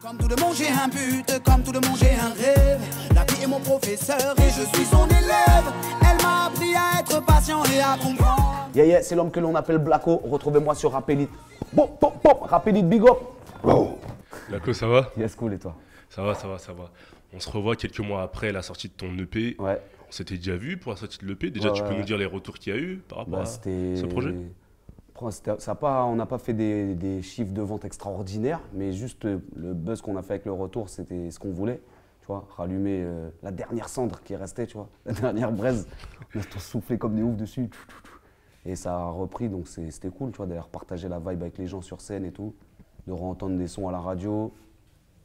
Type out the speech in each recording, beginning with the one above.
Comme tout le monde j'ai un but, comme tout le monde j'ai un rêve. La vie est mon professeur et je suis son élève. Elle m'a appris à être patient et à comprendre. Yeah, c'est l'homme que l'on appelle Blacko. Retrouvez-moi sur Rap Elite. Bon, Rap Elite, big up. Blacko, ça va? Yes, cool, et toi? Ça va. On se revoit quelques mois après la sortie de ton EP. Ouais. On s'était déjà vu pour la sortie de l'EP. Déjà, tu peux nous dire les retours qu'il y a eu par rapport à ce projet? On n'a pas fait des chiffres de vente extraordinaires, mais juste le buzz qu'on a fait avec le retour, c'était ce qu'on voulait. Tu vois, rallumer la dernière cendre qui restait, tu vois, la dernière braise. On a tous soufflé comme des oufs dessus. Et ça a repris, donc c'était cool, tu vois, d'aller partager la vibe avec les gens sur scène et tout, de re-entendre des sons à la radio.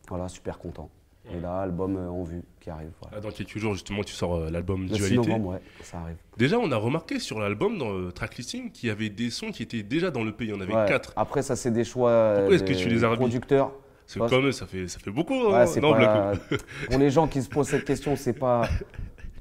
Voilà, super content. Et là, album en vue qui arrive. Voilà. Dans quelques jours, justement, tu sors l'album Le Dualité. 6 novembre, ouais, ça arrive. Déjà, on a remarqué sur l'album, dans le tracklisting, qu'il y avait des sons qui étaient déjà dans l'EP. Il y en avait 4. Après, ça, c'est des choix Pourquoi est-ce que tu les as remis producteurs. C'est quand même, ça fait beaucoup. Ouais, Hein, c'est non, pas... Pour les gens qui se posent cette question, c'est pas...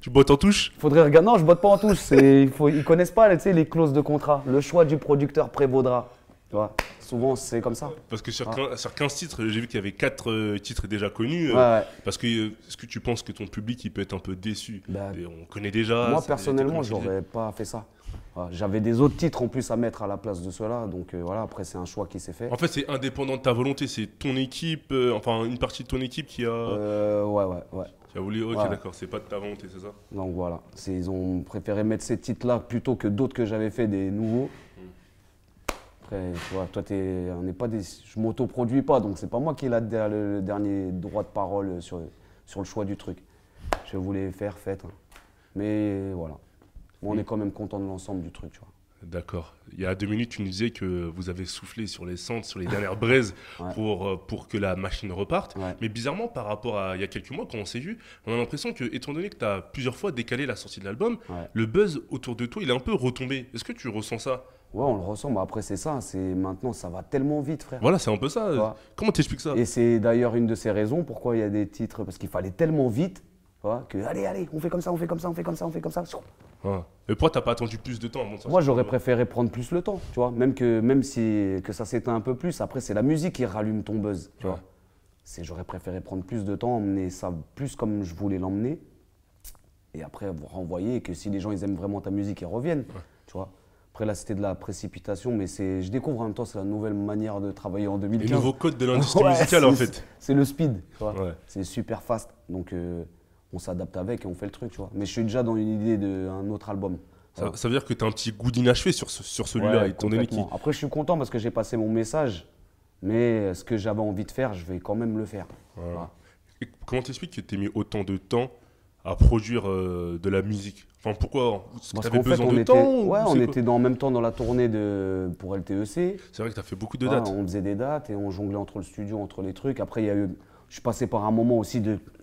Tu bottes en touche? Faudrait regarder. Non, je botte pas en touche. Ils connaissent pas, tu sais, les clauses de contrat. Le choix du producteur prévaudra. Tu vois, souvent c'est comme ça. Parce que sur 15 titres, j'ai vu qu'il y avait 4 titres déjà connus. Ouais. Parce que est-ce que tu penses que ton public il peut être un peu déçu? Et on connaît déjà. Moi personnellement, j'aurais pas fait ça. Voilà, j'avais des autres titres en plus à mettre à la place de ceux-là. Donc voilà, après c'est un choix qui s'est fait. En fait, c'est indépendant de ta volonté. C'est ton équipe, enfin une partie de ton équipe qui a. Ouais. Qui a voulu. Ok, d'accord. C'est pas de ta volonté, c'est ça? Donc voilà, ils ont préféré mettre ces titres-là plutôt que d'autres que j'avais fait, des nouveaux. Après, tu vois, toi, je m'autoproduis pas, donc c'est pas moi qui ai le dernier droit de parole sur le choix du truc. Je voulais faire, faites. Hein. Mais voilà, on est quand même content de l'ensemble du truc, tu vois. D'accord. Il y a 2 minutes, tu nous disais que vous avez soufflé sur les cendres, sur les dernières braises pour que la machine reparte. Ouais. Mais bizarrement, par rapport à il y a quelques mois, quand on s'est vu, on a l'impression que, étant donné que tu as plusieurs fois décalé la sortie de l'album, le buzz autour de toi, il est un peu retombé. Est-ce que tu ressens ça? Ouais, on le ressent, mais après c'est ça, maintenant ça va tellement vite, frère. Voilà, c'est un peu ça. Ouais. Comment t'expliques ça? Et c'est d'ailleurs une de ces raisons pourquoi il y a des titres, parce qu'il fallait tellement vite, que allez, on fait comme ça. Ouais. Et pourquoi t'as pas attendu plus de temps? Moi j'aurais préféré prendre plus le temps, tu vois, même si ça s'éteint un peu plus, après c'est la musique qui rallume ton buzz, tu vois. J'aurais préféré prendre plus de temps, emmener ça plus comme je voulais l'emmener, et après vous renvoyer, et que si les gens ils aiment vraiment ta musique, ils reviennent, tu vois. Après là c'était de la précipitation, mais je découvre en même temps, c'est la nouvelle manière de travailler en 2015. Les nouveaux codes de l'industrie musicale en fait. C'est le speed, tu vois. Ouais. C'est super fast, donc on s'adapte avec et on fait le truc, tu vois. Mais je suis déjà dans une idée d'un autre album. Ça veut dire que tu as un petit goût d'inachevé sur celui-là, étant donné qu'il... Après je suis content parce que j'ai passé mon message, mais ce que j'avais envie de faire, je vais quand même le faire. Ouais. Voilà. Et comment t'expliques que tu as mis autant de temps à produire de la musique? Enfin, pourquoi? Parce qu'en fait, on était en même temps dans la tournée pour LTEC. C'est vrai que tu as fait beaucoup de dates. On faisait des dates et on jonglait entre le studio, entre les trucs. Après, je suis passé par un moment aussi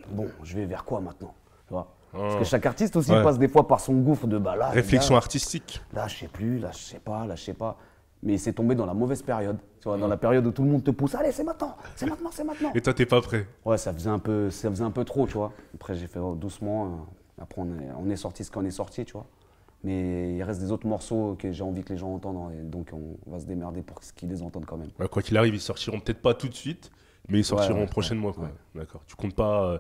bon, je vais vers quoi maintenant, tu vois? Parce que chaque artiste aussi passe des fois par son gouffre de là. Réflexion artistique. Là, je sais plus, là, je sais pas. Mais c'est tombé dans la mauvaise période. Tu vois, dans la période où tout le monde te pousse. Allez, c'est maintenant. Et toi, t'es pas prêt? Ouais, ça faisait un peu trop, tu vois. Après, j'ai fait doucement. Après, on est sorti ce qu'on est sorti, tu vois. Mais il reste des autres morceaux que j'ai envie que les gens entendent. Et donc, on va se démerder pour qu'ils les entendent quand même. Ouais, quoi qu'il arrive, ils sortiront peut-être pas tout de suite, mais ils sortiront prochainement. Quoi. D'accord. Tu comptes pas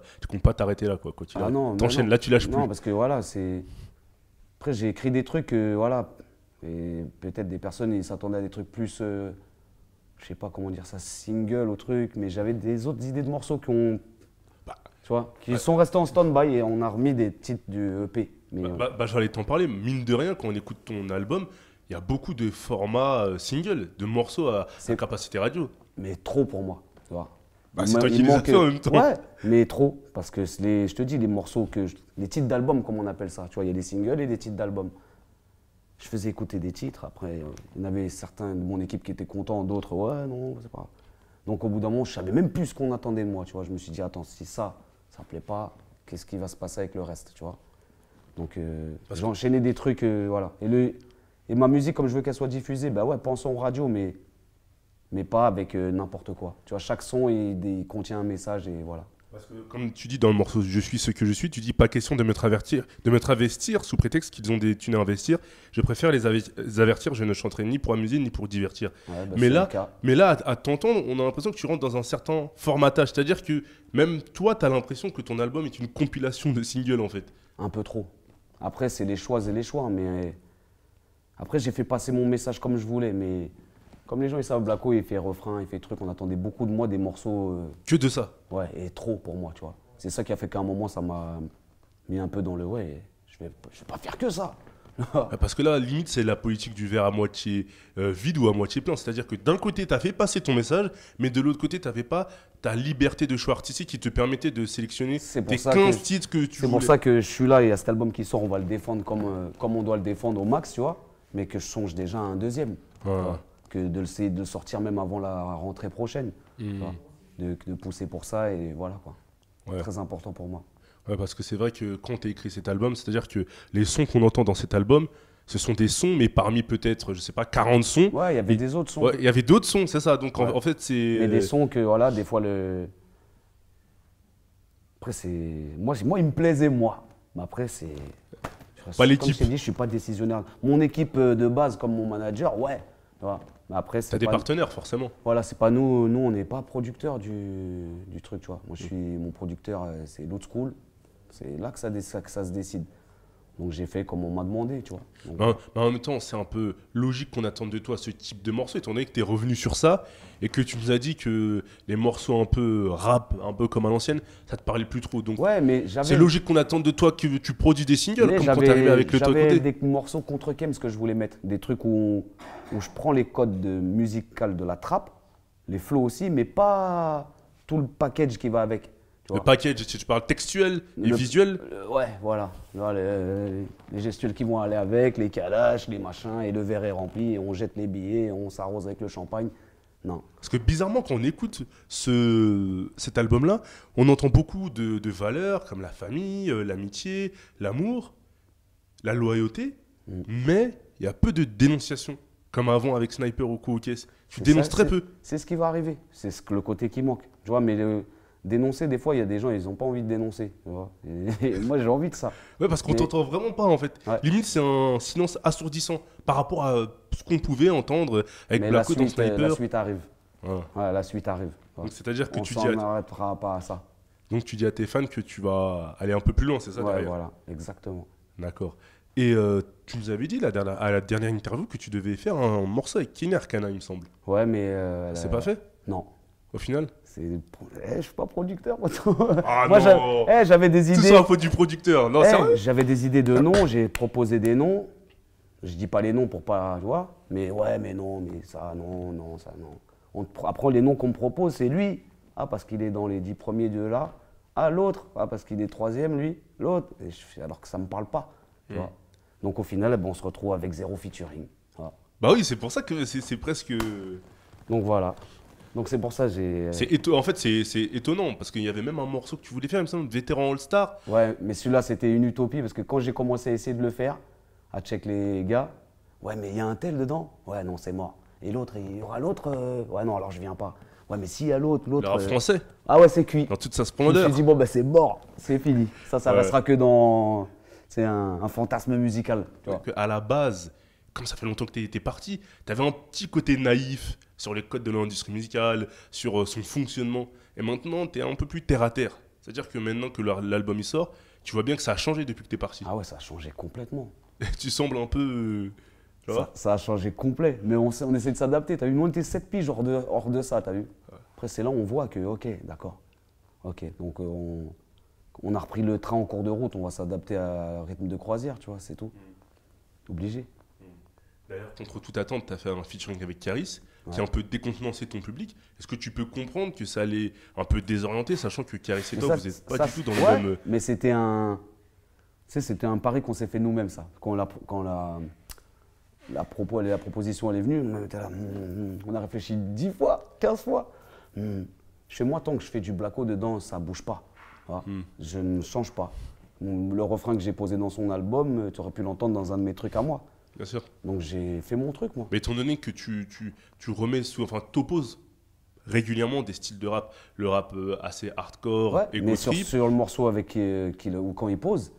t'arrêter là, quoi qu'il arrive. Non. T'enchaînes, là, tu lâches plus. Non, parce que voilà, Après, j'ai écrit des trucs, voilà. Et peut-être des personnes, ils s'attendaient à des trucs plus, je sais pas comment dire ça, single ou truc, mais j'avais des autres idées de morceaux qui sont restés en stand-by et on a remis des titres du EP. Mais, j'allais t'en parler, mine de rien, quand on écoute ton album, il y a beaucoup de formats single, de morceaux à capacité radio. Mais trop pour moi, tu vois. C'est toi qui les as fait en même temps. Ouais, mais trop, parce que je te dis, les morceaux, les titres d'album, comme on appelle ça, tu vois, il y a des singles et des titres d'album. Je faisais écouter des titres, après, il y en avait certains de mon équipe qui étaient contents, d'autres, ouais, non, c'est pas. Donc au bout d'un moment, je savais même plus ce qu'on attendait de moi, tu vois. Je me suis dit, attends, si ça plaît pas, qu'est-ce qui va se passer avec le reste, tu vois. Donc j'ai enchaîné des trucs, voilà. Et ma musique, comme je veux qu'elle soit diffusée, pas en son radio, mais pas avec n'importe quoi. Tu vois, chaque son, il contient un message et voilà. Parce que comme tu dis dans le morceau Je suis ce que je suis, tu dis pas question de me travestir sous prétexte qu'ils ont des thunes à investir. Je préfère les avertir, je ne chanterai ni pour amuser ni pour divertir. Ouais, bah, mais là, à t'entendre, on a l'impression que tu rentres dans un certain formatage. C'est-à-dire que même toi, tu as l'impression que ton album est une compilation de singles en fait. Un peu trop. Après, c'est les choix et les choix, mais après, j'ai fait passer mon message comme je voulais, mais comme les gens ils savent, Blacko, il fait refrain, il fait truc, on attendait beaucoup de moi des morceaux. Que de ça. Ouais, et trop pour moi, tu vois. C'est ça qui a fait qu'à un moment, ça m'a mis un peu dans le ouais, je vais pas faire que ça. Parce que là, limite, c'est la politique du verre à moitié vide ou à moitié plein. C'est-à-dire que d'un côté, tu as fait passer ton message, mais de l'autre côté, tu n'avais pas ta liberté de choix artistique qui te permettait de sélectionner tes 15 titres que tu voulais. C'est pour ça que je suis là, il y a cet album qui sort, on va le défendre comme on doit le défendre au max, tu vois. Mais que je songe déjà à un deuxième. Que de le sortir même avant la rentrée prochaine. Tu vois, de pousser pour ça, et voilà quoi. Ouais. Très important pour moi. Ouais, parce que c'est vrai que quand tu as écrit cet album, c'est-à-dire que les sons qu'on entend dans cet album, ce sont des sons, mais parmi peut-être, je sais pas, 40 sons. Ouais, il y avait des autres sons. Ouais, il y avait d'autres sons, c'est ça. Donc en fait, c'est. Mais des sons que, voilà, des fois, Après, c'est. Moi, il me plaisait, moi. Mais après, c'est. Pas l'équipe. Comme je t'ai dit, je suis pas décisionnaire. Mon équipe de base, comme mon manager, ouais. Tu vois. Mais après, c'est. T'as des partenaires, forcément. Voilà, c'est pas nous. Nous, on n'est pas producteurs du truc, tu vois. Moi, mon producteur, c'est l'Old School. C'est là que ça se décide. Donc j'ai fait comme on m'a demandé, tu vois. Donc, mais en même temps, c'est un peu logique qu'on attende de toi ce type de morceau, étant donné que tu es revenu sur ça et que tu nous as dit que les morceaux un peu rap, un peu comme à l'ancienne, ça te parlait plus trop. Donc ouais, mais c'est logique qu'on attende de toi que tu produis des singles, comme quand tu es arrivé avec le Toi Côté. J'avais des morceaux contre Kems que je voulais mettre, des trucs où je prends les codes musicales de la trap, les flows aussi, mais pas tout le package qui va avec. Le package, tu parles textuel et visuel. Ouais, voilà. Les gestuels qui vont aller avec, les calaches, les machins, et le verre est rempli, et on jette les billets, et on s'arrose avec le champagne. Non. Parce que bizarrement, quand on écoute cet album-là, on entend beaucoup de valeurs comme la famille, l'amitié, l'amour, la loyauté, mais il y a peu de dénonciation, comme avant avec Sniper ou Cookes. Tu dénonces très peu. C'est ce qui va arriver, c'est le côté qui manque. Tu vois, mais dénoncer, des fois, il y a des gens, ils n'ont pas envie de dénoncer. Tu vois, et moi, j'ai envie de ça. Ouais, parce qu'on t'entend vraiment pas, en fait. Ouais. Limite, c'est un silence assourdissant par rapport à ce qu'on pouvait entendre avec Blacko dans Sniper. La suite arrive. Ouais, la suite arrive. Ouais. Donc, c'est-à-dire que on n'arrêtera pas à ça. Donc, tu dis à tes fans que tu vas aller un peu plus loin, c'est ça, derrière. Voilà, exactement. D'accord. Et tu nous avais dit à la dernière interview que tu devais faire un morceau avec Kiné Arcana, il me semble. Ouais, mais... c'est pas fait? Non. Au final? Je suis pas producteur. Ah moi, non. J'avais des idées. Tout ça à faute du producteur. Non, sérieux? J'avais des idées de noms, j'ai proposé des noms. Je dis pas les noms pour pas, tu vois. Mais ouais, mais non, mais ça, non, ça, non. Après, les noms qu'on me propose, c'est lui. Ah, parce qu'il est dans les 10 premiers de là. Ah, l'autre. Ah, parce qu'il est 3e, lui. L'autre. Alors que ça me parle pas. Tu vois. Donc au final, on se retrouve avec 0 featuring. Voilà. Bah oui, c'est pour ça que c'est presque... Donc voilà. Donc c'est pour ça que j'ai... En fait, c'est étonnant, parce qu'il y avait même un morceau que tu voulais faire, il me semble, Vétéran All-Star. Ouais, mais celui-là, c'était une utopie, parce que quand j'ai commencé à essayer de le faire, à check les gars, ouais, mais il y a un tel dedans. Ouais, non, c'est mort. Et l'autre, il y aura l'autre. Ouais, non, alors je viens pas. Ouais, mais s'il y a l'autre. Le rap français. Ah ouais, c'est cuit. Dans toute sa splendeur. Je me suis dit, bon, bah c'est mort, c'est fini. Ça restera que dans... C'est un fantasme musical. Tu vois. À la base, comme ça fait longtemps que tu étais parti, tu avais un petit côté naïf sur les codes de l'industrie musicale, sur son fonctionnement. Et maintenant, tu es un peu plus terre à terre. C'est-à-dire que maintenant que l'album il sort, tu vois bien que ça a changé depuis que tu es parti. Ah ouais, ça a changé complètement. Tu sembles un peu... ça a changé complet. Mais on essaie de s'adapter. Tu as vu, nous on était 7 piges hors de ça, tu as vu. Ouais. Après, c'est là où on voit que, ok, d'accord. Ok, donc on a repris le train en cours de route, on va s'adapter à rythme de croisière, tu vois, c'est tout. Obligé. D'ailleurs, contre toute attente, tu as fait un featuring avec Caris, qui a un peu décontenancé ton public. Est-ce que tu peux comprendre que ça allait un peu désorienter, sachant que Caris et toi, vous n'êtes pas du tout dans le même... Mais c'était un pari qu'on s'est fait nous-mêmes, ça. Quand la proposition elle est venue, on a réfléchi 10 fois, 15 fois. Chez moi, tant que je fais du Blacko dedans, ça ne bouge pas. Je ne change pas. Le refrain que j'ai posé dans son album, tu aurais pu l'entendre dans un de mes trucs à moi. Bien sûr. Donc j'ai fait mon truc, moi. Mais étant donné que tu remets t'opposes régulièrement des styles de rap. Le rap assez hardcore, Ouais, ego mais trip. sur le morceau avec ou quand il pose,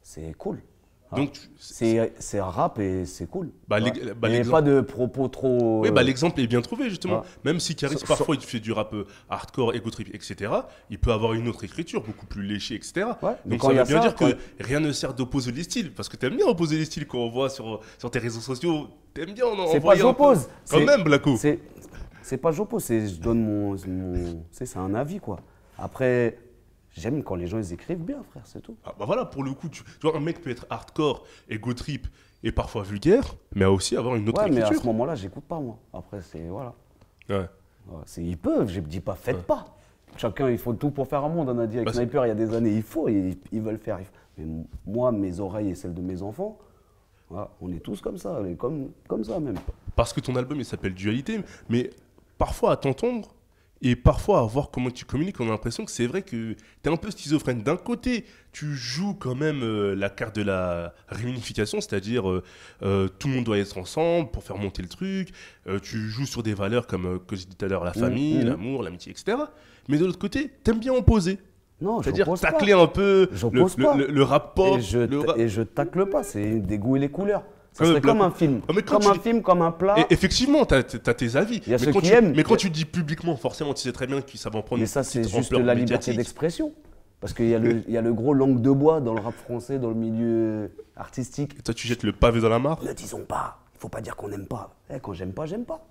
c'est cool. Donc, C'est rap et c'est cool. Bah, Ouais. l'ex- Il bah, n'y a l'exemple- pas de propos trop. Oui, bah, l'exemple est bien trouvé, justement. Ouais. Même si Caris, Sur- parfois, il fait du rap hardcore, ego trip, etc., il peut avoir une autre écriture, beaucoup plus léchée, etc. Ouais, mais Donc, quand ça il y veut a bien ça, dire quand- que rien ne sert d'opposer les styles. Parce que t'aimes bien opposer les styles quand on voit sur tes réseaux sociaux. T'aimes bien en C'est pas envoyer un peu. j'oppose. Quand c'est- même, Blacko. C'est pas j'oppose, je donne c'est un avis quoi. Après, j'aime quand les gens ils écrivent bien, frère, c'est tout. Ah, bah voilà, pour le coup, tu vois, un mec peut être hardcore, ego trip et parfois vulgaire, mais aussi avoir une autre Ouais, mais à écriture. ce moment-là, j'écoute pas moi. Après, c'est voilà. Ouais. Ouais, ils peuvent, je dis pas faites pas. Chacun, il faut tout pour faire un monde. On a dit avec Bah, Sniper il y a des années, ils veulent faire. Mais moi, mes oreilles et celles de mes enfants, voilà, on est tous comme ça, comme ça même. Parce que ton album, il s'appelle Dualité, mais parfois à t'entendre et parfois à voir comment tu communiques, on a l'impression que c'est vrai que tu es un peu schizophrène. D'un côté, tu joues quand même la carte de la réunification, c'est-à-dire tout le monde doit être ensemble pour faire monter le truc. Tu joues sur des valeurs comme, que j'ai dit tout à l'heure, la famille, l'amour, l'amitié, etc. Mais de l'autre côté, tu aimes bien opposer. Non, C'est-à-dire j'oppose pas. tacler un peu J'oppose pas. le rap pop. Et je tacle pas, c'est des goûts et les couleurs. Ça Ouais, serait comme Blacko. un film. Ah, mais quand Comme tu un dis- film, comme un plat. Et effectivement, tu as tes avis. Il y a mais ceux quand qui tu, aiment. mais quand tu dis publiquement, forcément, tu sais très bien que ça va en prendre Mais une ça, c'est petite juste ampleur la liberté médiatique. d'expression. Parce qu'il y a le gros langue de bois dans le rap français, dans le milieu artistique. Et toi, tu jettes le pavé dans la mare. Ne disons pas, il faut pas dire qu'on n'aime pas. Quand j'aime pas, j'aime pas.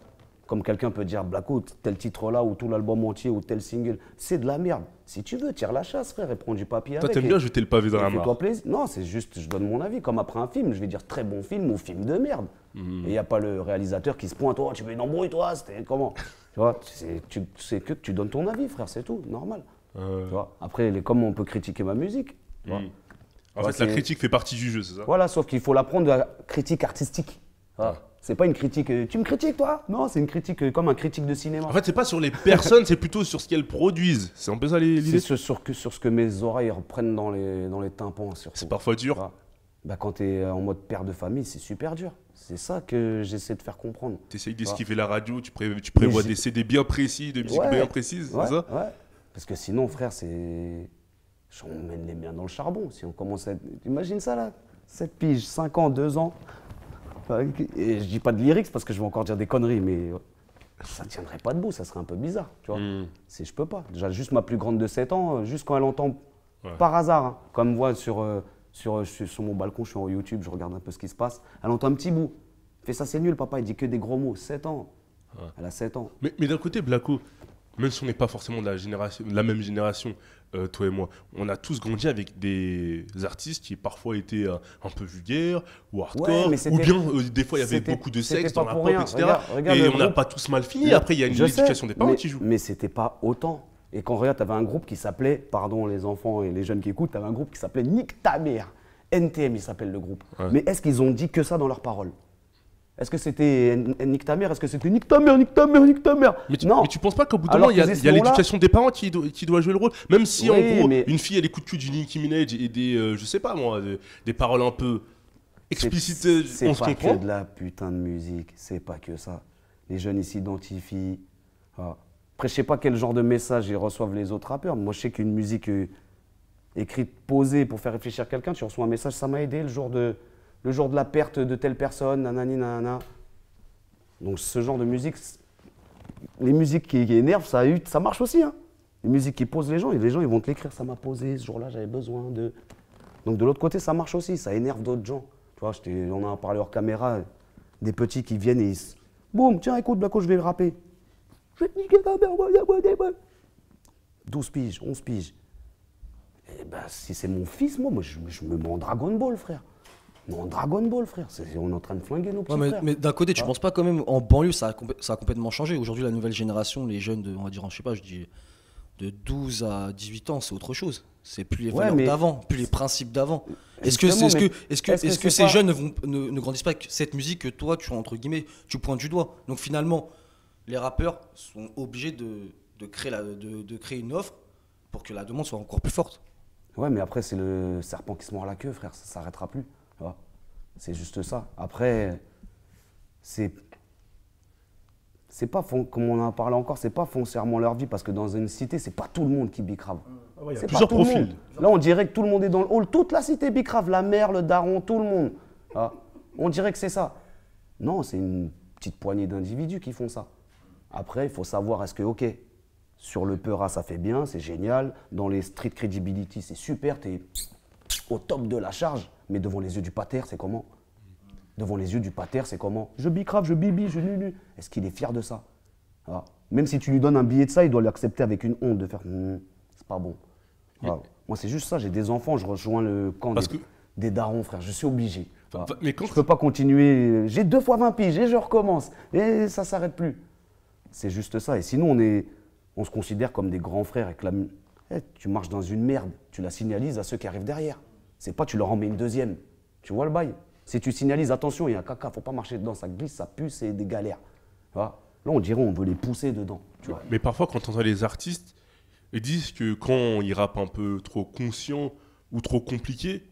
Comme quelqu'un peut dire Blacko, tel titre-là, ou tout l'album entier, ou tel single, c'est de la merde. Si tu veux, tire la chasse, frère, et prends du papier Toi, avec. t'aimes et- bien jeter le pavé dans et la fais-toi mare. plaisir. Non, c'est juste, je donne mon avis. Comme après un film, je vais dire très bon film ou film de merde. Et il n'y a pas le réalisateur qui se pointe, oh, tu veux une embrouille, toi, c'était comment? Tu vois, c'est que tu donnes ton avis, frère, c'est tout, normal. Tu vois. Après, comme on peut critiquer ma musique. tu vois. En Ouais, fait, la c'est- critique fait partie du jeu, c'est ça? Voilà, sauf qu'il faut la prendre de la critique artistique. Voilà. C'est pas une critique, tu me critiques toi? Non, c'est une critique comme un critique de cinéma. En fait, c'est pas sur les personnes, c'est plutôt sur ce qu'elles produisent. C'est un peu ça c'est l'idée. sur ce que mes oreilles reprennent dans les tympans, surtout. C'est parfois dur. Voilà. Bah, quand tu es en mode père de famille, c'est super dur. C'est ça que j'essaie de faire comprendre. Tu essayes d'esquiver la radio, tu prévois j'ai- des CD bien précis, de musique Ouais. bien précise, Ouais, c'est ça? ouais. Parce que sinon, frère, on mène les mains dans le charbon. Si on commence à. Imagine ça là, 7 piges, 5 ans, 2 ans. Et je dis pas de lyrics parce que je vais encore dire des conneries, mais ça tiendrait pas debout, ça serait un peu bizarre, tu vois. Je peux pas. Déjà, juste ma plus grande de 7 ans, juste quand elle entend Ouais. par hasard, hein, comme moi sur mon balcon, je suis en YouTube, je regarde un peu ce qui se passe, elle entend un petit bout. Fait ça, c'est nul, papa, il dit que des gros mots. 7 ans. Ouais. Elle a 7 ans. Mais d'un côté, Blacko, même si on n'est pas forcément de la même génération, toi et moi, on a tous grandi avec des artistes qui parfois étaient un peu vulgaires ou hardcore, Ouais, mais ou c'était- bien des fois il y avait c'était- beaucoup de c'était sexe pas dans la pour pop, rien. etc. Regarde et le on n'a groupe. pas tous mal fini. Après, il y a une Je éducation sais, des parents mais, qui joue. Mais c'était pas autant. Et quand regarde, t'avais un groupe qui s'appelait, pardon les enfants et les jeunes qui écoutent, t'avais un groupe qui s'appelait Nick ta mère. NTM, il s'appelle le groupe. Ouais. Mais est-ce qu'ils ont dit que ça dans leurs paroles? Est-ce que c'était Nick ta mère? Est-ce que c'était Nick ta mère, Nick ta mère, Nick ta mère? Mais tu penses pas qu'au bout d'un Alors moment, il y a, qu'ils il y a sont là- l'éducation des parents qui doit jouer le rôle? Même si, en Oui, gros, mais- une fille, elle écoute que du Nicki Minaj et des, je sais pas moi, des paroles un peu explicites, C'est on se pas comprend. que de la putain de musique, c'est pas que ça. Les jeunes ils s'identifient. Voilà. Après, je sais pas quel genre de message ils reçoivent les autres rappeurs. Moi, je sais qu'une musique écrite, posée pour faire réfléchir quelqu'un, tu reçois un message, ça m'a aidé le jour de la perte de telle personne, nanani, nanana. Donc, ce genre de musique, les musiques qui énervent, ça marche aussi. Hein. Les musiques qui posent les gens, et les gens ils vont te l'écrire, ça m'a posé, ce jour-là, j'avais besoin de. Donc, de l'autre côté, ça marche aussi, ça énerve d'autres gens. Tu vois, on en a parlé hors caméra, des petits qui viennent et ils. Boum, tiens, écoute, Blacko, je vais le rapper. Je vais te niquer ta mère, 12 piges, 11 piges. Et ben, si c'est mon fils, moi je me mets en Dragon Ball, frère. Je me mets en Dragon Ball, frère. On est en train de flinguer nos petits Ouais, frères. mais d'un côté, tu penses pas quand même, en banlieue, ça a complètement changé. Aujourd'hui, la nouvelle génération, les jeunes de, on va dire, je sais pas, je dis de 12 à 18 ans, c'est autre chose. C'est plus les Ouais, valeurs mais- d'avant, plus les principes d'avant. Est-ce Justement, mais que est-ce que c'est ces pas- jeunes ne grandissent pas avec cette musique que toi, tu entre guillemets, tu pointes du doigt? Donc finalement, les rappeurs sont obligés de créer une offre pour que la demande soit encore plus forte. Ouais, mais après, c'est le serpent qui se mord la queue, frère. Ça s'arrêtera plus. Tu vois. C'est juste ça. Après, c'est pas, comme on en parlait encore, c'est pas foncièrement leur vie, parce que dans une cité, c'est pas tout le monde qui bicrave. Ah ouais, il y a C'est plusieurs pas tout le profils. monde. Là, on dirait que tout le monde est dans le hall, toute la cité bicrave, la mère, le daron, tout le monde. Ah, on dirait que c'est ça. Non, c'est une petite poignée d'individus qui font ça. Après, il faut savoir, est-ce que, ok, sur le Peura, ça fait bien, c'est génial, dans les street credibility, c'est super, t'es au top de la charge, mais devant les yeux du pater, c'est comment? Devant les yeux du pater, c'est comment? Je bicrave, je bibi, je nunu. Est-ce qu'il est fier de ça? Ah. Même si tu lui donnes un billet de ça, il doit l'accepter avec une honte de faire c'est pas bon. Ah. Moi, c'est juste ça, j'ai des enfants, je rejoins le camp des darons, frère, je suis obligé. Ah. Mais quand Je peux pas continuer, j'ai 2 fois 20 piges et je recommence, et ça s'arrête plus. C'est juste ça, et sinon on se considère comme des grands frères. Avec tu marches dans une merde, tu la signalises à ceux qui arrivent derrière. C'est pas tu leur en mets une deuxième, tu vois le bail? Si tu signalises, attention, il y a un caca, faut pas marcher dedans, ça glisse, ça pue, c'est des galères. Tu vois? Là, on dirait on veut les pousser dedans. Tu vois? Mais parfois, quand on entend les artistes, ils disent que quand ils rappent un peu trop conscient ou trop compliqué,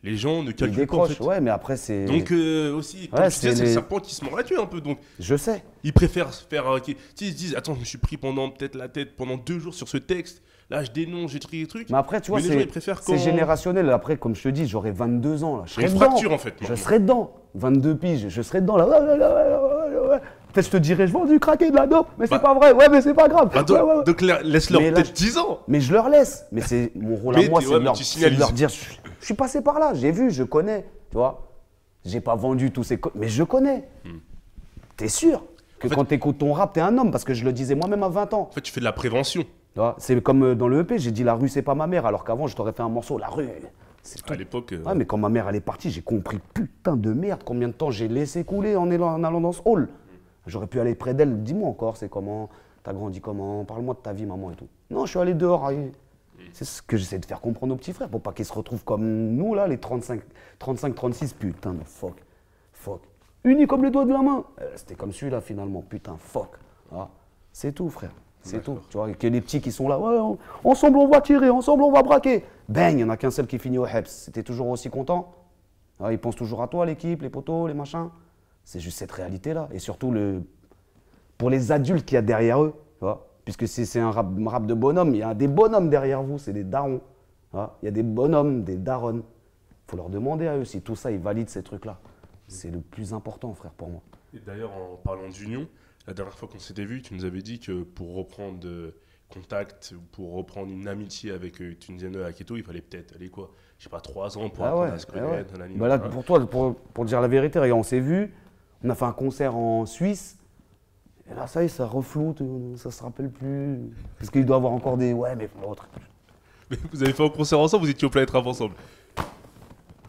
les gens ne Ils calculent pas en décrochent, fait. ouais, mais après c'est... Donc aussi, comme Ouais, tu disais, c'est c'est le les- serpent qui se mord la queue un peu. Donc Je sais. ils préfèrent faire... ils se disent, attends, je me suis pris peut-être la tête pendant 2 jours sur ce texte. Là, je dénonce, j'ai trié des trucs. Mais après, tu vois, Mais les gens, ils préfèrent c'est quand- générationnel. Après, comme je te dis, j'aurai 22 ans. Là. Je Il y a serai une dedans. fracture, en fait, Je maintenant. serai dedans. 22 piges, je serai dedans. Là. Ouais. Peut-être je te dirais, je vends du craquer de la dope, mais c'est pas vrai. Ouais, mais c'est pas grave. Bah, donc, Ouais. donc, laisse-leur Mais là, peut-être 10 ans. Mais je leur laisse. Mais c'est mon rôle Mais à moi, t'es- c'est ouais, de, mais tu c'est de leur signalises. dire, je suis passé par là, j'ai vu, je connais. Tu vois, j'ai pas vendu tous ces... Mais je connais. T'es sûr que fait- quand t'écoutes ton rap, t'es un homme, parce que je le disais moi-même à 20 ans. En fait, tu fais de la prévention. Tu vois, c'est comme dans le EP, j'ai dit la rue c'est pas ma mère, alors qu'avant je t'aurais fait un morceau, la rue. C'est tout. À l'époque, Ouais, mais quand ma mère elle est partie, j'ai compris putain de merde combien de temps j'ai laissé couler en allant dans ce hall. J'aurais pu aller près d'elle, dis-moi encore c'est comment, t'as grandi comment, parle-moi de ta vie maman et tout. Non, je suis allé dehors. C'est ce que j'essaie de faire comprendre aux petits frères pour pas qu'ils se retrouvent comme nous là, les 35, 36, putain de fuck. Unis comme les doigts de la main. C'était comme celui-là finalement, putain fuck. Ah, c'est tout frère. C'est tout. Tu vois, que les petits qui sont là, ouais, ensemble on va tirer, ensemble on va braquer. Bang, il n'y en a qu'un seul qui finit au Heps. C'était toujours aussi content. Ils pensent toujours à toi, l'équipe, les potos, les machins. C'est juste cette réalité-là. Et surtout, pour les adultes qu'il y a derrière eux, tu vois, puisque c'est un rap de bonhomme, il y a des bonhommes derrière vous, c'est des darons. Tu vois. Il y a des bonhommes, des darons. Il faut leur demander à eux si tout ça, ils valident ces trucs-là. C'est le plus important, frère, pour moi. Et d'ailleurs, en parlant d'union, la dernière fois qu'on s'était vu, tu nous avais dit que pour reprendre contact, pour reprendre une amitié avec Tunisiano et Aketo, il fallait peut-être aller quoi, je sais pas, 3 ans pour apprendre à se connaître. nanani, Bah là, nanana. pour toi, pour dire la vérité, regarde, on s'est vu, on a fait un concert en Suisse, et là, ça y est, ça refloute, ça se rappelle plus. Parce qu'il doit y avoir encore des. Ouais, mais l'autre. Mais vous avez fait un concert ensemble, vous étiez au Planète Rap ensemble.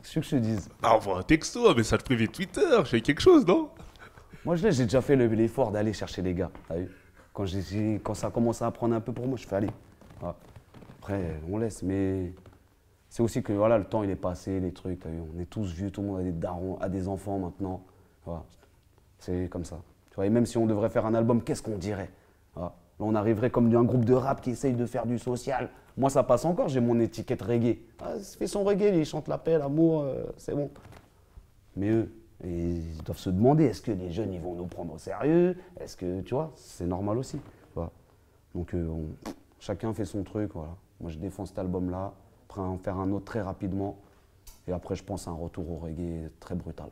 Qu'est-ce que je te dise? Ah, envoie un texto, un message privé Twitter, j'ai quelque chose, non? Moi, j'ai déjà fait l'effort d'aller chercher les gars. T'as vu? Quand ça commence à prendre un peu pour moi, je fais aller. Voilà. Après, on laisse, mais c'est aussi que voilà, le temps il est passé, les trucs. T'as vu? On est tous vieux, tout le monde a des darons, a des enfants maintenant. Voilà. C'est comme ça. Tu vois, et même si on devrait faire un album, qu'est-ce qu'on dirait? Voilà. Là, on arriverait comme un groupe de rap qui essaye de faire du social. Moi, ça passe encore, j'ai mon étiquette reggae. Ah, il fait son reggae, il chante la paix, l'amour, c'est bon. Mais eux, ils doivent se demander, est-ce que les jeunes, ils vont nous prendre au sérieux? Est-ce que, tu vois, c'est normal aussi. Voilà. Donc, chacun fait son truc, voilà. Moi, je défends cet album-là, après en faire un autre très rapidement. Et après, je pense à un retour au reggae très brutal.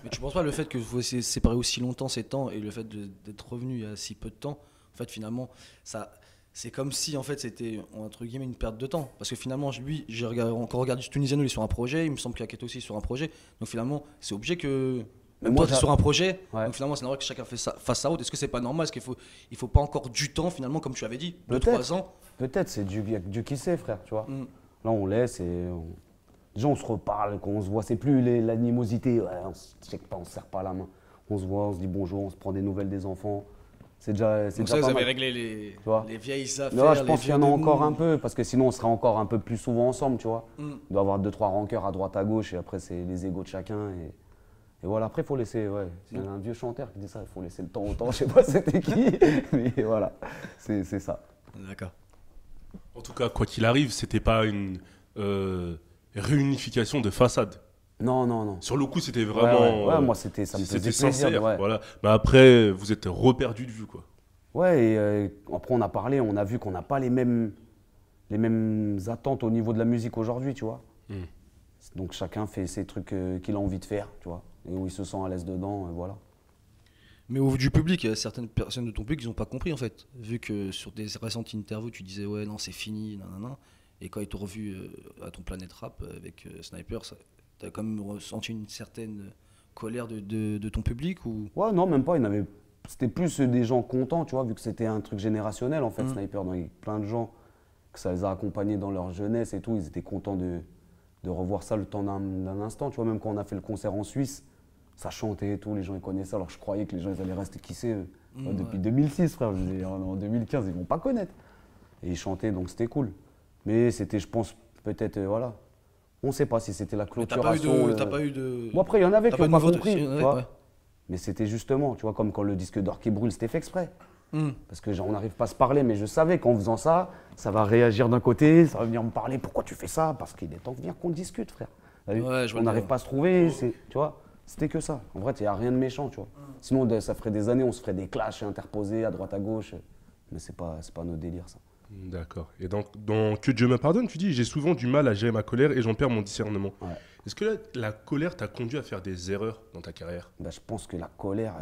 Mais tu penses pas le fait que vous ayez séparé aussi longtemps ces temps et le fait d'être revenu il y a si peu de temps, en fait finalement c'est comme si en fait c'était entre guillemets une perte de temps parce que finalement lui j'ai encore regardé Tunisiano, il est sur un projet, il me semble qu'Aketo aussi est sur un projet, donc finalement c'est obligé que même moi, toi tu es sur un projet, Ouais. donc finalement c'est normal que chacun fasse sa route. Est-ce que c'est pas normal? Est-ce qu'il faut pas encore du temps finalement comme tu avais dit, 2-3 ans? Peut-être, c'est Dieu qui sait, frère, tu vois. Mm. Là, on laisse et déjà, on se reparle, quand on se voit, c'est plus l'animosité. Ouais, on se check pas, on se serre pas la main. On se voit, on se dit bonjour, on se prend des nouvelles des enfants. C'est déjà Donc déjà ça vous pas avez mal. réglé vois. les vieilles affaires. Non, je les pense qu'il y en a vieux encore démons. un peu, parce que sinon, on serait encore un peu plus souvent ensemble, tu vois. Mm. Il doit y avoir 2-3 rancœurs à droite, à gauche, et après, c'est les égos de chacun. Et voilà, après, il faut laisser, ouais. Il y a un vieux chanteur qui dit ça, il faut laisser le temps au temps. Je sais pas c'était qui, mais voilà, c'est ça. D'accord. En tout cas, quoi qu'il arrive, c'était pas une réunification de façade. Non, non, non. Sur le coup, c'était Ouais, vraiment. ouais, moi, ça me faisait c'était plaisir. sincère. Ouais, Voilà. Mais après, vous êtes reperdu de vue, quoi. ouais et après, on a parlé, on a vu qu'on n'a pas les mêmes attentes au niveau de la musique aujourd'hui, tu vois. Hmm. Donc, chacun fait ses trucs qu'il a envie de faire, tu vois. Et où il se sent à l'aise dedans, voilà. Mais au vu du public, il y a certaines personnes de ton public qui n'ont pas compris en fait. Vu que sur des récentes interviews, tu disais ouais, non, c'est fini, nanana. Et quand ils t'ont revu à ton Planète Rap avec Sniper, t'as quand même ressenti une certaine colère de ton public ou... Ouais, non, même pas. C'était plus des gens contents, tu vois, vu que c'était un truc générationnel, en fait, Sniper. Donc, il y a plein de gens que ça les a accompagnés dans leur jeunesse et tout. Ils étaient contents de revoir ça le temps d'un instant. Tu vois, même quand on a fait le concert en Suisse, ça chantait et tout, les gens ils connaissaient. Alors, je croyais que les gens ils allaient rester kissés depuis 2006, frère. Je disais, en 2015, ils vont pas connaître. Et ils chantaient, donc c'était cool. Mais c'était, je pense, peut-être, voilà. On sait pas si c'était la Mais t'as pas eu clôturation. de... T'as pas eu de... Bon, après, il y en avait T'as qui n'ont de pas nouveau- compris. ouais, Tu vois. ouais. Mais c'était justement, tu vois, comme quand le disque d'or qui brûle, c'était fait exprès. Hmm. Parce que genre, on n'arrive pas à se parler, mais je savais qu'en faisant ça, ça va réagir d'un côté, ça va venir me parler. Pourquoi tu fais ça? Parce qu'il est temps de venir qu'on discute, frère. T'as vu. Ouais, je vois On le n'arrive délire. pas à se trouver, tu vois. C'était que ça. En vrai, il n'y a rien de méchant, tu vois. Sinon, ça ferait des années, on se ferait des clashs interposés à droite à gauche. Mais c'est pas notre délire, ça. D'accord. Et donc, dans Que Dieu me pardonne, tu dis j'ai souvent du mal à gérer ma colère et j'en perds mon discernement. Ouais. Est-ce que la colère t'a conduit à faire des erreurs dans ta carrière? Bah, je pense que la colère,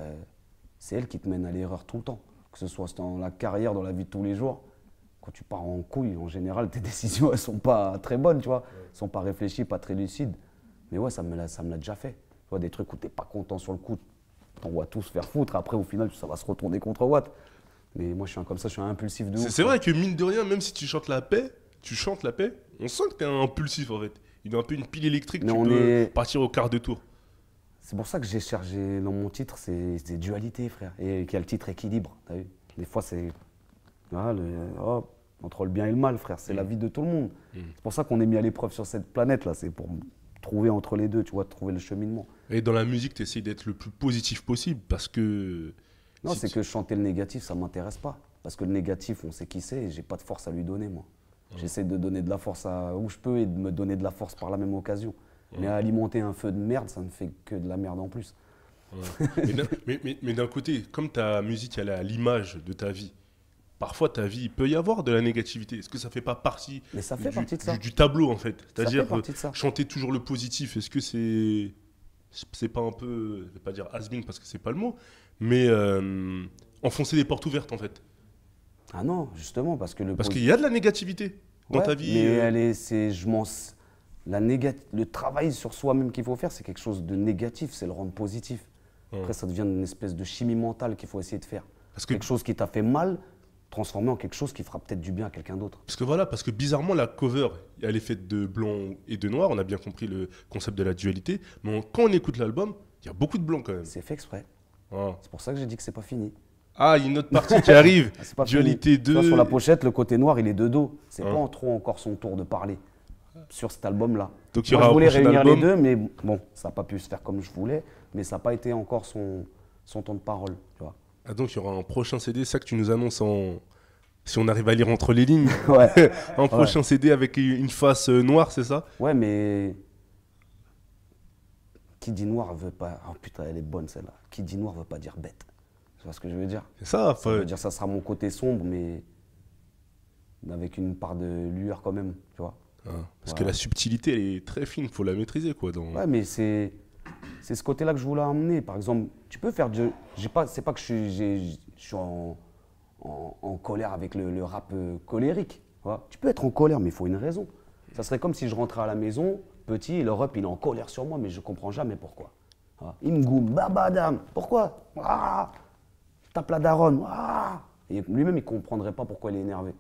c'est elle qui te mène à l'erreur tout le temps. Que ce soit dans la carrière, dans la vie de tous les jours. Quand tu pars en couille, en général, tes décisions, elles sont pas très bonnes, tu vois. Elles sont pas réfléchies, pas très lucides. Mais ouais, ça me l'a déjà fait. Tu vois, des trucs où t'es pas content sur le coup, t'envoies tout se faire foutre. Après, au final, ça va se retourner contre Watt. Mais moi, je suis comme ça, je suis un impulsif de ouf. C'est vrai que mine de rien, même si tu chantes la paix, on sent que t'es un impulsif en fait. Il a un peu une pile électrique, Mais tu on peux est- partir au quart de tour. C'est pour ça que j'ai cherché dans mon titre, c'est dualité, frère. Et qu'il y a le titre équilibre, t'as vu. Des fois, c'est entre le bien et le mal, frère. C'est la vie de tout le monde. C'est pour ça qu'on est mis à l'épreuve sur cette planète-là. C'est pour trouver entre les deux, tu vois, trouver le cheminement. Et dans la musique, tu essaies d'être le plus positif possible parce que. Non, si c'est tu- que chanter le négatif, ça m'intéresse pas. Parce que le négatif, on sait qui c'est et j'ai pas de force à lui donner, moi. J'essaie de donner de la force où je peux et de me donner de la force par la même occasion. Mais alimenter un feu de merde, ça ne fait que de la merde en plus. Mais d'un côté, comme ta musique elle est à l'image de ta vie, parfois ta vie, il peut y avoir de la négativité. Est-ce que ça fait pas partie Mais ça fait partie de ça. du tableau en fait? Ça C'est-à-dire fait partie de ça. chanter toujours le positif, est-ce que c'est pas un peu, je vais pas dire has-been parce que c'est pas le mot, mais enfoncer des portes ouvertes en fait? Ah non, justement, parce que Parce qu'il y a de la négativité dans Ouais, ta vie. Mais le travail sur soi-même qu'il faut faire, c'est quelque chose de négatif, c'est le rendre positif. Ouais. Après, ça devient une espèce de chimie mentale qu'il faut essayer de faire. Parce que- Quelque chose qui t'a fait mal, transformer en quelque chose qui fera peut-être du bien à quelqu'un d'autre. Parce que bizarrement, la cover, elle est faite de blanc et de noir. On a bien compris le concept de la dualité. Mais quand on écoute l'album, il y a beaucoup de blanc quand même. C'est fait exprès. Ah, C'est pour ça que j'ai dit que c'est pas fini. Ah, il y a une autre partie qui arrive. Ah, c'est pas Dualité fini. Tu 2. vois, sur la pochette, le côté noir, il est de dos. C'est Hein. pas trop encore son tour de parler sur cet album-là. Donc il y Moi, aura je un voulais prochain réunir album. les deux, mais bon, ça n'a pas pu se faire comme je voulais. Mais ça n'a pas été encore son temps de parole, tu vois. Ah, donc il y aura un prochain CD, ça que tu nous annonces si on arrive à lire entre les lignes. Ouais. Un prochain CD avec une face noire, c'est ça? Ouais, mais qui dit noir veut pas. Oh putain, elle est bonne celle-là. Qui dit noir veut pas dire bête. Tu vois ce que je veux dire? C'est ça. Ça veut dire ça sera mon côté sombre, mais avec une part de lueur quand même, tu vois. Parce que Voilà. la subtilité, elle est très fine, faut la maîtriser quoi. Ouais, mais c'est ce côté-là que je voulais emmener. Par exemple, tu peux faire c'est pas que je suis en colère avec le rap colérique. Tu vois. Tu peux être en colère, mais il faut une raison. Ça serait comme si je rentrais à la maison, petit, et le rap, il est en colère sur moi, mais je comprends jamais pourquoi. Tu vois. Il me goume, babadam, pourquoi? Je tape la daronne. Et lui-même, il comprendrait pas pourquoi il est énervé.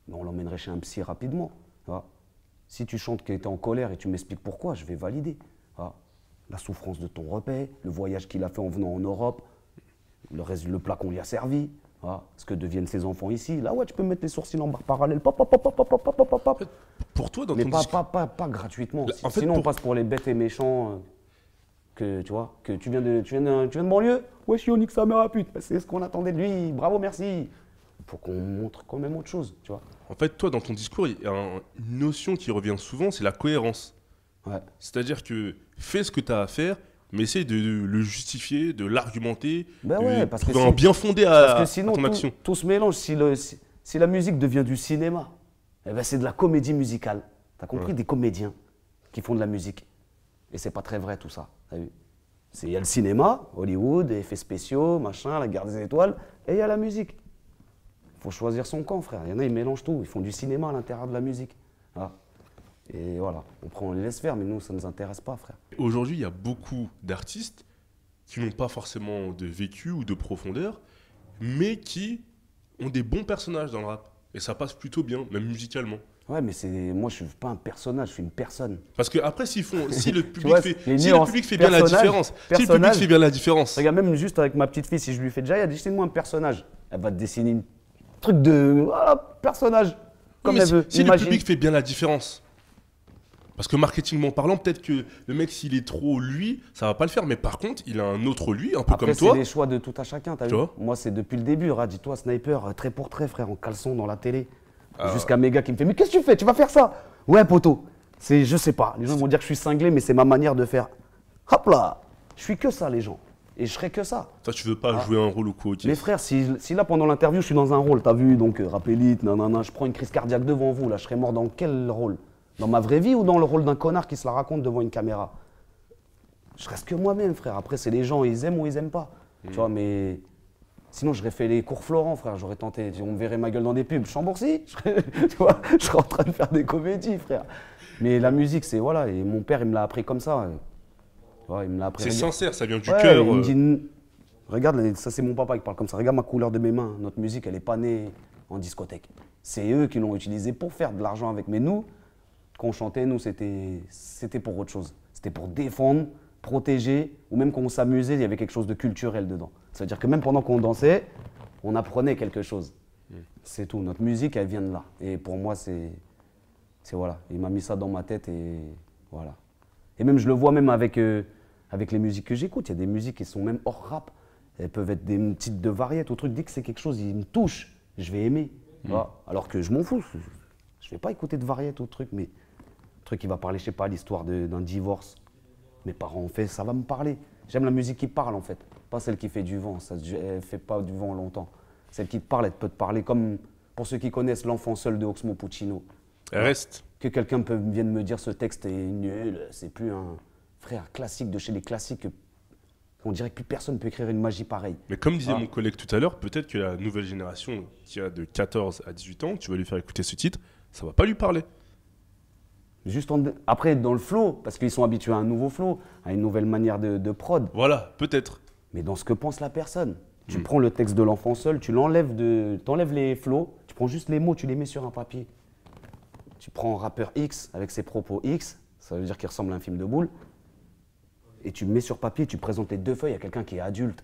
Mais on l'emmènerait chez un psy rapidement. Tu vois. Si tu chantes qu'il était en colère et tu m'expliques pourquoi, je vais valider. Ah, la souffrance de ton repas, le voyage qu'il a fait en venant en Europe, le plat qu'on lui a servi, ce que deviennent ses enfants ici. Là, ouais, tu peux mettre les sourcils en barre parallèle. Pop, pop, pop, pop, pop, pop, pop, pop. Pour toi, dans Mais ton pas, discours. pas gratuitement. En fait, Sinon, on pour- passe pour les bêtes et méchants. Que tu vois, que tu viens de banlieue. Ouais, je suis nique sa mère à pute. C'est ce qu'on attendait de lui. Bravo, merci. Faut qu'on montre quand même autre chose, tu vois. En fait, toi, dans ton discours, il y a une notion qui revient souvent, c'est la cohérence. Ouais. C'est-à-dire que fais ce que tu as à faire, mais essaye de le justifier, de l'argumenter, Ben de ouais, parce que trouver un bien fondé parce à que sinon, ton action. tout se mélange. Si la musique devient du cinéma, eh ben c'est de la comédie musicale. T'as compris? Ouais. Des comédiens qui font de la musique. Et c'est pas très vrai tout ça. T'as vu? Il y a le cinéma, Hollywood, effets spéciaux, machin, la guerre des étoiles, et il y a la musique. Il faut choisir son camp, frère. Il y en a, ils mélangent tout. Ils font du cinéma à l'intérieur de la musique. Voilà. Et voilà, on les laisse faire, mais nous, ça ne nous intéresse pas, frère. Aujourd'hui, il y a beaucoup d'artistes qui n'ont pas forcément de vécu ou de profondeur, mais qui ont des bons personnages dans le rap. Et ça passe plutôt bien, même musicalement. Ouais, mais moi, je suis pas un personnage, je suis une personne. Parce que après, si le public vois, fait, les si le nuances, public fait bien la personnage, différence, si le public personnage. fait bien la différence, Regarde, même juste avec ma petite fille, si je lui fais déjà, dessine-moi un personnage. Elle va te dessiner un truc de. Voilà, personnage. Comme mais elle veut. si le Imagine. public fait bien la différence, parce que marketingment parlant, peut-être que le mec, s'il est trop lui, ça va pas le faire. Mais par contre, il a un autre lui, un peu Après, comme c'est toi. les choix de tout à chacun, t'as Tu vu. vois. Moi, c'est depuis le début. Dis-toi, Sniper, trait pour trait, frère, en caleçon dans la télé. Ah. Jusqu'à mes gars qui me fait, mais qu'est-ce que tu fais? Tu vas faire ça? Ouais, poteau. Je sais pas. Les gens vont dire que je suis cinglé, mais c'est ma manière de faire. Hop là. Je suis que ça, les gens. Et je serai que ça. Toi, tu veux pas jouer un rôle au coup, ok. Mais frère, si là, pendant l'interview, je suis dans un rôle, t'as vu, donc rap élite, nanana, je prends une crise cardiaque devant vous, là, je serais mort dans quel rôle? Dans ma vraie vie ou dans le rôle d'un connard qui se la raconte devant une caméra? Je reste que moi-même, frère. Après, c'est les gens, ils aiment ou ils aiment pas. Tu vois, mais sinon, j'aurais fait les cours Florent, frère. J'aurais tenté. On me verrait ma gueule dans des pubs. Chambourcy, tu vois, je serais en train de faire des comédies, frère. Mais la musique, c'est voilà. Et mon père, il me l'a appris comme ça. Tu vois, il me l'a appris. C'est Regarde. sincère, ça vient du Ouais, cœur. il me dit, regarde, ça c'est mon papa qui parle comme ça. Regarde ma couleur de mes mains. Notre musique, elle n'est pas née en discothèque. C'est eux qui l'ont utilisée pour faire de l'argent avec. Mais nous, quand on chantait, nous, c'était pour autre chose. C'était pour défendre, protéger, ou même quand on s'amusait, il y avait quelque chose de culturel dedans. C'est-à-dire que même pendant qu'on dansait, on apprenait quelque chose. C'est tout. Notre musique, elle vient de là. Et pour moi, c'est voilà. Il m'a mis ça dans ma tête et voilà. Et même, je le vois même avec les musiques que j'écoute. Il y a des musiques qui sont même hors rap. Elles peuvent être des titres de variété ou truc. Dès que c'est quelque chose, il me touche, je vais aimer. Voilà. Alors que je m'en fous. Je vais pas écouter de variété ou truc, mais un truc qui va parler, je sais pas, l'histoire d'un divorce. Mes parents ont fait, ça va me parler. J'aime la musique qui parle en fait, pas celle qui fait du vent. Elle fait pas du vent longtemps. Celle qui te parle, elle peut te parler comme pour ceux qui connaissent L'Enfant seul de Oxmo Puccino. Elle reste. Que quelqu'un vienne me dire ce texte est nul, c'est plus un frère classique de chez les classiques. On dirait que plus personne ne peut écrire une magie pareille. Mais comme disait Ah. mon collègue tout à l'heure, peut-être que la nouvelle génération qui a de 14 à 18 ans, tu vas lui faire écouter ce titre, ça va pas lui parler. Juste après, dans le flow, parce qu'ils sont habitués à un nouveau flow, à une nouvelle manière de prod. Voilà, peut-être. Mais dans ce que pense la personne. Tu prends le texte de L'Enfant seul, tu t'enlèves les flows, tu prends juste les mots, tu les mets sur un papier. Tu prends un rappeur X avec ses propos X, ça veut dire qu'il ressemble à un film de boule, et tu mets sur papier, tu présentes les deux feuilles à quelqu'un qui est adulte.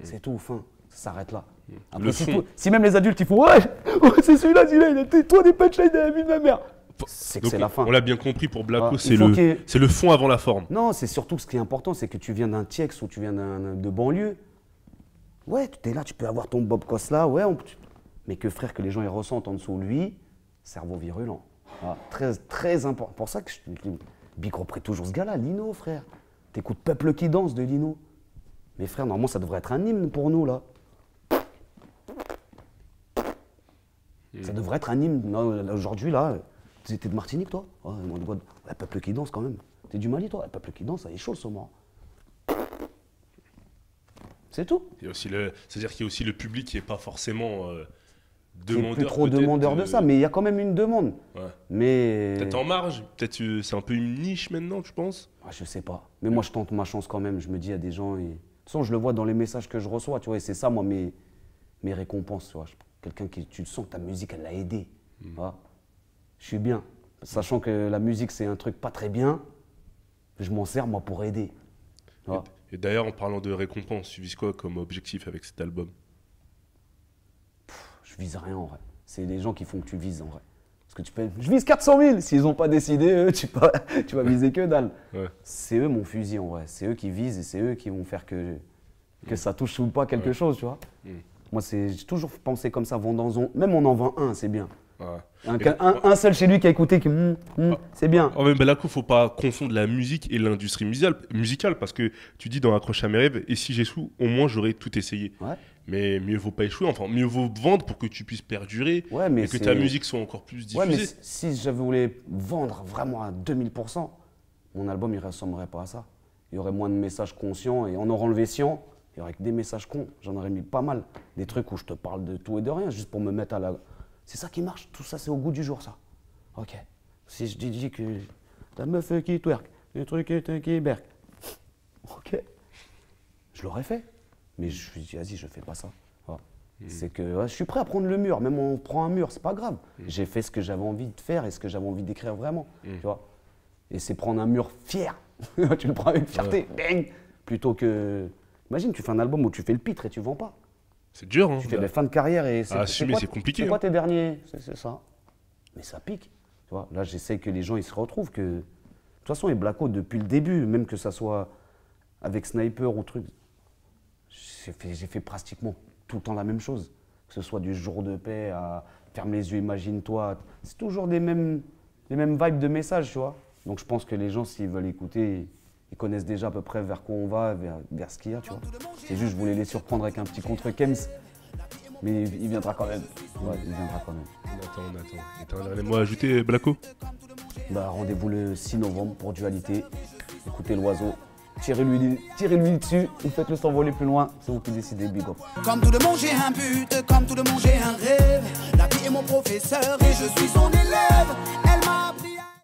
C'est tout, fin. Ça s'arrête là. Après, Le si, fond. si même les adultes ils font ouais, c'est celui-là, il a toi des punchlines de la vie de ma mère. C'est que Donc, c'est la fin. on l'a bien compris pour Blacko, Ah, c'est il faut qu'il y ait- le fond avant la forme. Non, c'est surtout ce qui est important, c'est que tu viens d'un Tiex ou tu viens de banlieue. Ouais, tu es là, tu peux avoir ton Bob Cos là, ouais, mais que frère, que les gens ils ressentent en dessous de lui, cerveau virulent. Voilà, très, très important. Pour ça que Big reprend toujours ce gars-là, Lino, frère. T'écoutes Peuple qui danse de Lino. Mais frère, normalement, ça devrait être un hymne pour nous, là. Ça devrait être un hymne. Non, là, aujourd'hui, là, t'es de Martinique, toi? Ouais, Peuple qui danse, quand même. T'es du Mali, toi? Ouais, Peuple qui danse, ça est chaud, le saumon. C'est tout. Il y a aussi c'est-à-dire qu'il y a aussi le public qui n'est pas forcément Qui est demandeur. plus trop peut-être, demandeur de ça, mais il y a quand même une demande. Ouais. Mais. Peut-être en marge, peut-être c'est un peu une niche maintenant, tu penses? Ah, je sais pas. Mais moi, je tente ma chance quand même. Je me dis, il y a des gens. De toute façon, je le vois dans les messages que je reçois, tu vois, et c'est ça, moi, mes récompenses, tu vois. Quelqu'un qui. Tu le sens que ta musique, elle l'a aidé. Tu vois. Je suis bien. Sachant que la musique, c'est un truc pas très bien, je m'en sers, moi, pour aider. Tu vois. Et d'ailleurs, en parlant de récompense, tu vises quoi comme objectif avec cet album? Je vise rien en vrai. C'est les gens qui font que tu vises en vrai. Parce que tu peux. Je vise 400 000. S'ils n'ont pas décidé, eux, tu vas viser que dalle. Ouais. C'est eux mon fusil en vrai. C'est eux qui visent et c'est eux qui vont faire que ça touche ou pas quelque chose, tu vois. Moi, j'ai toujours pensé comme ça, vendanson. Même on en vend un, c'est bien. Ouais. Un seul chez lui qui a écouté, qui c'est bien. Oh, mais Blacko, faut pas confondre la musique et l'industrie musicale parce que tu dis dans Accroche à mes rêves, et si j'échoue, au moins j'aurais tout essayé. Ouais. Mais mieux vaut pas échouer, enfin mieux vaut vendre pour que tu puisses perdurer Ouais, mais et que ta musique soit encore plus diffusée. Ouais, mais si je voulais vendre vraiment à 2000%, mon album il ressemblerait pas à ça. Il y aurait moins de messages conscients et en aurait enlevé 100, il y aurait que des messages cons. J'en aurais mis pas mal. Des trucs où je te parle de tout et de rien, juste pour me mettre à la. C'est ça qui marche, tout ça c'est au goût du jour ça. Ok. Si je dis que ta meuf qui twerk, le truc qui berk. Ok. Je l'aurais fait. Mais je me dis, vas-y, je fais pas ça. Voilà. C'est que je suis prêt à prendre le mur, même on prend un mur, c'est pas grave. J'ai fait ce que j'avais envie de faire et ce que j'avais envie d'écrire vraiment. Tu vois. Et c'est prendre un mur fier. Tu le prends avec fierté, bang. Plutôt que. Imagine, tu fais un album où tu fais le pitre et tu vends pas. C'est dur, hein. Tu fais des fins de carrière et c'est compliqué. C'est quoi tes derniers? C'est ça. Mais ça pique. Tu vois, là, j'essaie que les gens ils se retrouvent. Que... De toute façon, et Blacko, depuis le début, même que ça soit avec Sniper ou truc, j'ai fait pratiquement tout le temps la même chose. Que ce soit du Jour de paix à Ferme les yeux, imagine-toi. C'est toujours les mêmes vibes de messages, tu vois. Donc je pense que les gens, s'ils veulent écouter, ils connaissent déjà à peu près vers quoi on va, vers ce qu'il y a, tu vois. C'est juste, je voulais les surprendre avec un petit contre-Kems. Mais il viendra quand même. Ouais, il viendra quand même. On attend. Et t'as un dernier mot à ajouter, Blacko? Bah, rendez-vous le 6 novembre pour Dualité. Écoutez l'oiseau. Tirez-lui dessus ou faites-le s'envoler plus loin. C'est vous qui décidez, big up. Comme tout le monde j'ai un but, comme tout le monde j'ai un rêve. La vie est mon professeur et je suis son élève.